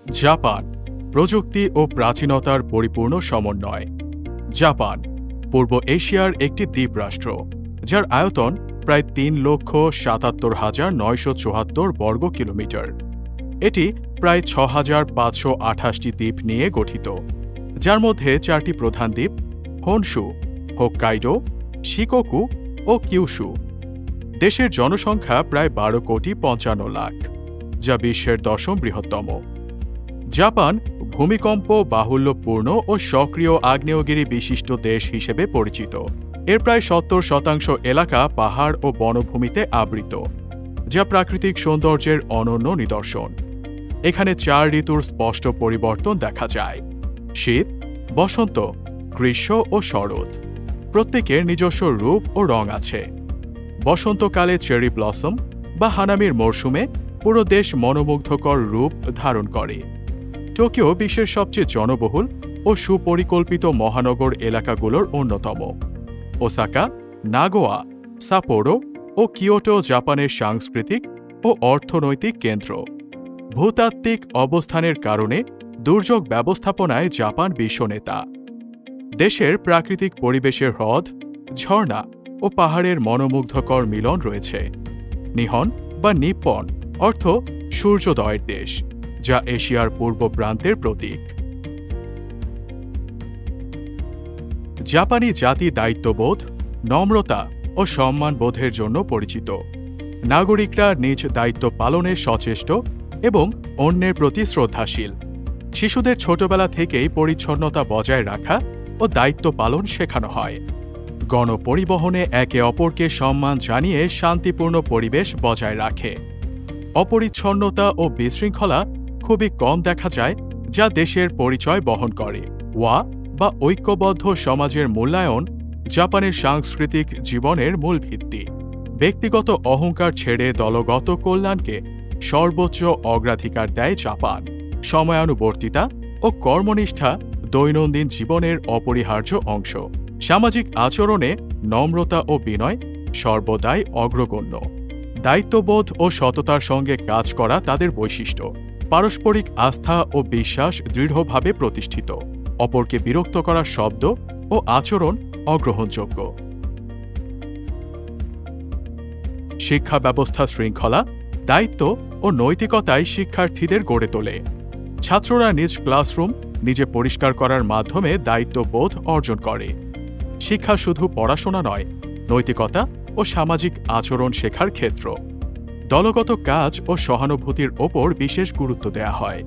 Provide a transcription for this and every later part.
Japan প্রযুক্তি ও প্রাচীনতার পরিপূর্ণ সমন্বয়। জাপান পূর্ব এশিয়ার একটি দ্বীপরাষ্ট্র, যার আয়তন প্রায় ৩,৭৭,৯৭৪ বর্গ কিলোমিটার। এটি প্রায় ৬,৫২৮টি দ্বীপ নিয়ে গঠিত, যার মধ্যে 4টি প্রধান দ্বীপ হনশু, হোক্কাইডো, শিকোকু ও কিউশু। দেশের জনসংখ্যা প্রায় ১২,৫৫,০০,০০০, যা বিশ্বের 10ম বৃহত্তম। জাপান ভূমিকম্প বাহুল্যপূর্ণ ও সক্রিয় আগ্নেয়গিরি বিশিষ্ট দেশ হিসেবে পরিচিত। এর প্রায় ৭০% এলাকা পাহাড় ও বনভূমিতে আবৃত, যা প্রাকৃতিক সৌন্দর্যের অনন্য নিদর্শন। এখানে 4 ঋতুর স্পষ্ট পরিবর্তন দেখা যায়: শীত, বসন্ত, গ্রীষ্ম ও শরৎ। প্রত্যেকের নিজস্ব রূপ ও রং আছে। বসন্তকালে চেরি ব্লসম বা হানামির মরশুমে পুরো দেশ মনোমুগ্ধকর রূপ ধারণ করে। টোকিও বিশ্বের সবচেয়ে জনবহুল ও সুপরিকল্পিত মহানগর এলাকাগুলোর অন্যতম। ওসাকা, নাগোয়া, সাপোরো ও কিয়োটো জাপানের সাংস্কৃতিক ও অর্থনৈতিক কেন্দ্র। ভূতাত্ত্বিক অবস্থানের কারণে দুর্যোগ ব্যবস্থাপনায় জাপান বিশ্বনেতা। দেশের প্রাকৃতিক পরিবেশের হ্রদ, ঝর্ণা ও পাহাড়ের মনোমুগ্ধকর মিলন রয়েছে। নিহন বা নিপ্পন অর্থ সূর্যোদয়ের দেশ, যা এশিয়ার পূর্ব প্রান্তের প্রতীক। জাপানি জাতি দায়িত্ববোধ, নম্রতা ও সম্মানবোধের জন্য পরিচিত। নাগরিকরা নিজ দায়িত্ব পালনে সচেষ্ট এবং অন্যের প্রতি শ্রদ্ধাশীল। শিশুদের ছোটবেলা থেকেই পরিচ্ছন্নতা বজায় রাখা ও দায়িত্ব পালন শেখানো হয়। গণপরিবহনে একে অপরকে সম্মান জানিয়ে শান্তিপূর্ণ পরিবেশ বজায় রাখে। অপরিচ্ছন্নতা ও বিশৃঙ্খলা খুবই কম দেখা যায়, যা দেশের পরিচয় বহন করে। বা ঐক্যবদ্ধ সমাজের মূল্যায়ন জাপানের সাংস্কৃতিক জীবনের মূল ভিত্তি। ব্যক্তিগত অহংকার ছেড়ে দলগত কল্যাণকে সর্বোচ্চ অগ্রাধিকার দেয় জাপান। সময়ানুবর্তিতা ও কর্মনিষ্ঠা দৈনন্দিন জীবনের অপরিহার্য অংশ। সামাজিক আচরণে নম্রতা ও বিনয় সর্বদাই অগ্রগণ্য। দায়িত্ববোধ ও সততার সঙ্গে কাজ করা তাদের বৈশিষ্ট্য। পারস্পরিক আস্থা ও বিশ্বাস দৃঢ়ভাবে প্রতিষ্ঠিত। অপরকে বিরক্ত করার শব্দ ও আচরণ অগ্রহণযোগ্য। শিক্ষা ব্যবস্থা শৃঙ্খলা, দায়িত্ব ও নৈতিকতায় শিক্ষার্থীদের গড়ে তোলে। ছাত্ররা নিজ ক্লাসরুম নিজে পরিষ্কার করার মাধ্যমে দায়িত্ববোধ অর্জন করে। শিক্ষা শুধু পড়াশোনা নয়, নৈতিকতা ও সামাজিক আচরণ শেখার ক্ষেত্র। দলগত কাজ ও সহানুভূতির ওপর বিশেষ গুরুত্ব দেয়া হয়।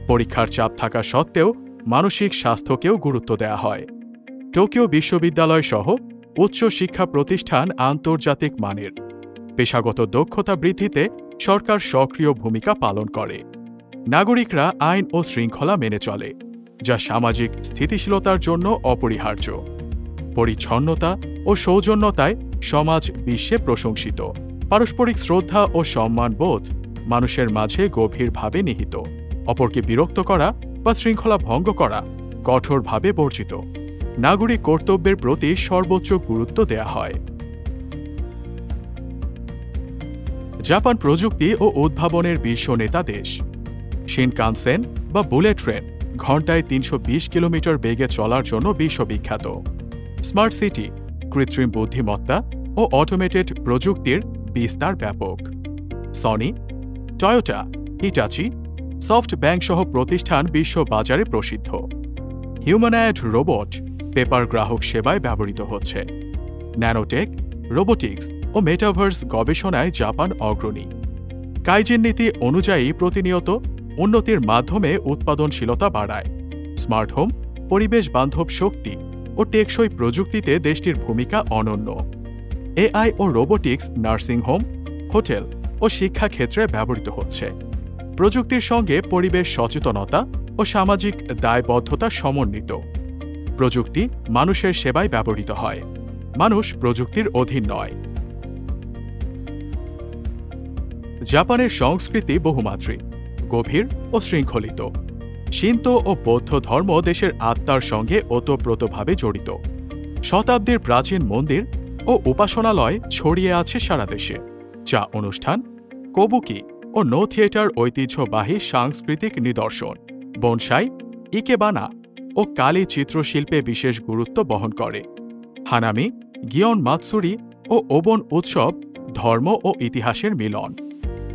পরীক্ষার চাপ থাকা সত্ত্বেও মানসিক স্বাস্থ্যকেও গুরুত্ব দেয়া হয়। টোকিও বিশ্ববিদ্যালয় সহ উচ্চ শিক্ষা প্রতিষ্ঠান আন্তর্জাতিক মানের। পেশাগত দক্ষতা বৃদ্ধিতে সরকার সক্রিয় ভূমিকা পালন করে। নাগরিকরা আইন ও শৃঙ্খলা মেনে চলে, যা সামাজিক স্থিতিশীলতার জন্য অপরিহার্য। পরিচ্ছন্নতা ও সৌজন্যতায় সমাজ বিশ্বে প্রশংসিত। পারস্পরিক শ্রদ্ধা ও সম্মানবোধ মানুষের মাঝে গভীরভাবে নিহিত। অপরকে বিরক্ত করা বা শৃঙ্খলা ভঙ্গ করা কঠোরভাবে বর্জিত। নাগরিক কর্তব্যের প্রতি সর্বোচ্চ গুরুত্ব দেয়া হয়। জাপান প্রযুক্তি ও উদ্ভাবনের বিশ্ব নেতা দেশ। শিনকানসেন বা বুলেট ট্রেন ঘণ্টায় ৩২০ কিলোমিটার বেগে চলার জন্য বিশ্ববিখ্যাত। স্মার্ট সিটি, কৃত্রিম বুদ্ধিমত্তা ও অটোমেটেড প্রযুক্তির বিস্তার ব্যাপক। Sony, Toyota, Hitachi, soft bank সহ প্রতিষ্ঠান বিশ্ব বাজারে প্রসিদ্ধ। হিউম্যানয়েড রোবট পেপার গ্রাহক সেবায় ব্যবহৃত হচ্ছে। ন্যানোটেক, রোবোটিক্স ও মেটাভার্স গবেষণায় জাপান অগ্রণী। কাইজেন নীতি অনুযায়ী প্রতিনিয়ত উন্নতির মাধ্যমে উৎপাদনশীলতা বাড়ায়। স্মার্ট হোম, পরিবেশ বান্ধব শক্তি ও টেকসই প্রযুক্তিতে দেশটির ভূমিকা অনন্য। এআই ও রোবোটিক্স নার্সিংহোম, হোটেল ও শিক্ষা ক্ষেত্রে ব্যবহৃত হচ্ছে। প্রযুক্তির সঙ্গে পরিবেশ সচেতনতা ও সামাজিক দায়বদ্ধতা সমন্বিত। প্রযুক্তি মানুষের সেবায় ব্যবহৃত হয়, মানুষ প্রযুক্তির অধীন নয়। জাপানের সংস্কৃতি বহুমাত্রিক, গভীর ও শৃঙ্খলিত। শিন্তো ও বৌদ্ধ ধর্ম দেশের আত্মার সঙ্গে ওতপ্রোতভাবে জড়িত। শতাব্দীর প্রাচীন মন্দির ও উপাসনালয় ছড়িয়ে আছে সারা দেশে। চা অনুষ্ঠান, কবুকি ও নো থিয়েটার ঐতিহ্যবাহী সাংস্কৃতিক নিদর্শন, বনসাই, ইকেবানা ও কালি চিত্রশিল্পে বিশেষ গুরুত্ব বহন করে। হানামি, গিয়ন মাতসুরি ও ওবন উৎসব ধর্ম ও ইতিহাসের মিলন।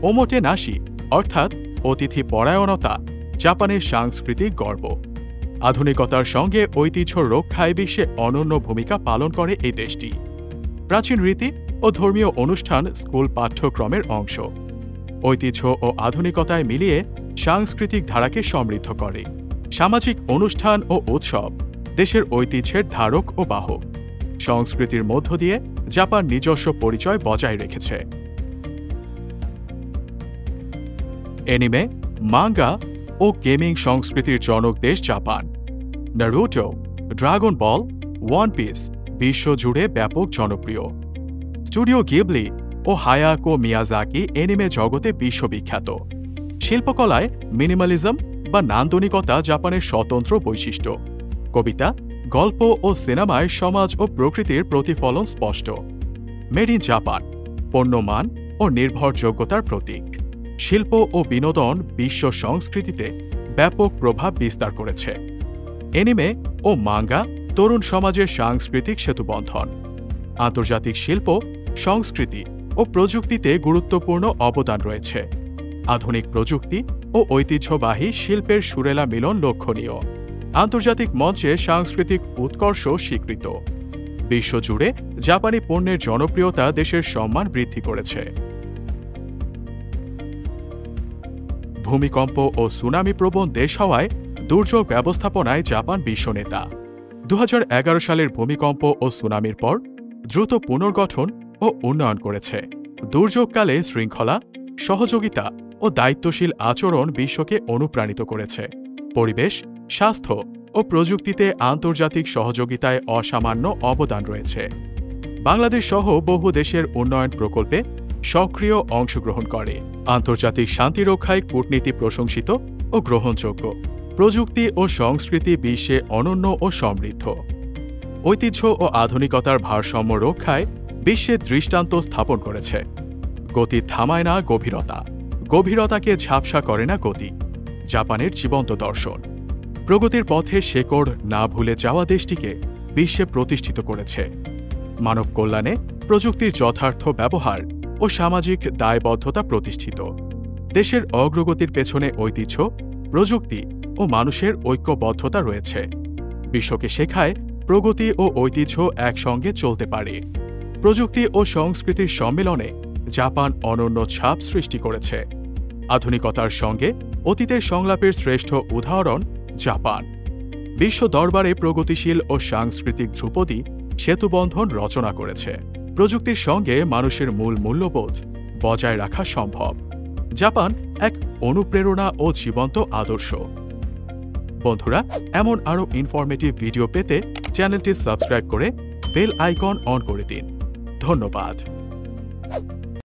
ওমোটে নাশি অর্থাৎ অতিথি পরায়ণতা জাপানের সাংস্কৃতিক গর্ব। আধুনিকতার সঙ্গে ঐতিহ্য রক্ষায় বিশ্বে অনন্য ভূমিকা পালন করে এই দেশটি। প্রাচীন রীতি ও ধর্মীয় অনুষ্ঠান স্কুল পাঠ্যক্রমের অংশ। ঐতিহ্য ও আধুনিকতায় মিলিয়ে সাংস্কৃতিক ধারাকে সমৃদ্ধ করে। সামাজিক অনুষ্ঠান ও উৎসব দেশের ঐতিহ্যের ধারক ও বাহক। সংস্কৃতির মধ্য দিয়ে জাপান নিজস্ব পরিচয় বজায় রেখেছে। অ্যানিমে, মাঙ্গা ও গেমিং সংস্কৃতির জনক দেশ জাপান। নারুটো, ড্রাগন বল, ওয়ান পিস বিশ্বজুড়ে ব্যাপক জনপ্রিয়। স্টুডিও গিবলি ও হায়াকো মিয়াজাকি অ্যানিমে জগতে বিশ্ববিখ্যাত। শিল্পকলায় মিনিমালিজম বা নান্দনিকতা জাপানের স্বতন্ত্র বৈশিষ্ট্য। কবিতা, গল্প ও সিনেমায় সমাজ ও প্রকৃতির প্রতিফলন স্পষ্ট। মেড ইন জাপান পণ্যমান ও নির্ভরযোগ্যতার প্রতীক। শিল্প ও বিনোদন বিশ্ব সংস্কৃতিতে ব্যাপক প্রভাব বিস্তার করেছে। অ্যানিমে ও মাঙ্গা তরুণ সমাজের সাংস্কৃতিক সেতুবন্ধন। আন্তর্জাতিক শিল্প, সংস্কৃতি ও প্রযুক্তিতে গুরুত্বপূর্ণ অবদান রয়েছে। আধুনিক প্রযুক্তি ও ঐতিহ্যবাহী শিল্পের সুরেলা মিলন লক্ষণীয়। আন্তর্জাতিক মঞ্চে সাংস্কৃতিক উৎকর্ষ স্বীকৃত। বিশ্বজুড়ে জাপানি পণ্যের জনপ্রিয়তা দেশের সম্মান বৃদ্ধি করেছে। ভূমিকম্প ও সুনামি প্রবণ দেশ হওয়ায় দুর্যোগ ব্যবস্থাপনায় জাপান বিশ্বনেতা। 2011 সালের ভূমিকম্প ও সুনামির পর দ্রুত পুনর্গঠন ও উন্নয়ন করেছে। দুর্যোগকালে শৃঙ্খলা, সহযোগিতা ও দায়িত্বশীল আচরণ বিশ্বকে অনুপ্রাণিত করেছে। পরিবেশ, স্বাস্থ্য ও প্রযুক্তিতে আন্তর্জাতিক সহযোগিতায় অসামান্য অবদান রয়েছে। বাংলাদেশ সহ বহু দেশের উন্নয়ন প্রকল্পে সক্রিয় অংশগ্রহণ করে। আন্তর্জাতিক শান্তিরক্ষায় কূটনীতি প্রশংসিত ও গ্রহণযোগ্য। প্রযুক্তি ও সংস্কৃতি বিশ্বে অনন্য ও সমৃদ্ধ। ঐতিহ্য ও আধুনিকতার ভারসাম্য রক্ষায় বিশ্বে দৃষ্টান্ত স্থাপন করেছে। গতি থামায় না গভীরতা, গভীরতাকে ঝাপসা করে না গতি। জাপানের জীবন্ত দর্শন প্রগতির পথে শেকড় না ভুলে যাওয়া দেশটিকে বিশ্বে প্রতিষ্ঠিত করেছে। মানব কল্যাণে প্রযুক্তির যথার্থ ব্যবহার ও সামাজিক দায়বদ্ধতা প্রতিষ্ঠিত। দেশের অগ্রগতির পেছনে ঐতিহ্য, প্রযুক্তি ও মানুষের ঐক্যবদ্ধতা রয়েছে। বিশ্বকে শেখায় প্রগতি ও ঐতিহ্য একসঙ্গে চলতে পারে। প্রযুক্তি ও সংস্কৃতির সম্মেলনে জাপান অনন্য ছাপ সৃষ্টি করেছে। আধুনিকতার সঙ্গে অতীতের সংলাপের শ্রেষ্ঠ উদাহরণ জাপান। বিশ্ব দরবারে প্রগতিশীল ও সাংস্কৃতিক ধ্রুপদী সেতুবন্ধন রচনা করেছে। প্রযুক্তির সঙ্গে মানুষের মূল মূল্যবোধ বজায় রাখা সম্ভব। জাপান এক অনুপ্রেরণা ও জীবন্ত আদর্শ। বন্ধুরা, এমন আরও ইনফরমেটিভ ভিডিও পেতে চ্যানেলটি সাবস্ক্রাইব করে বেল আইকন অন করে দিন। ধন্যবাদ।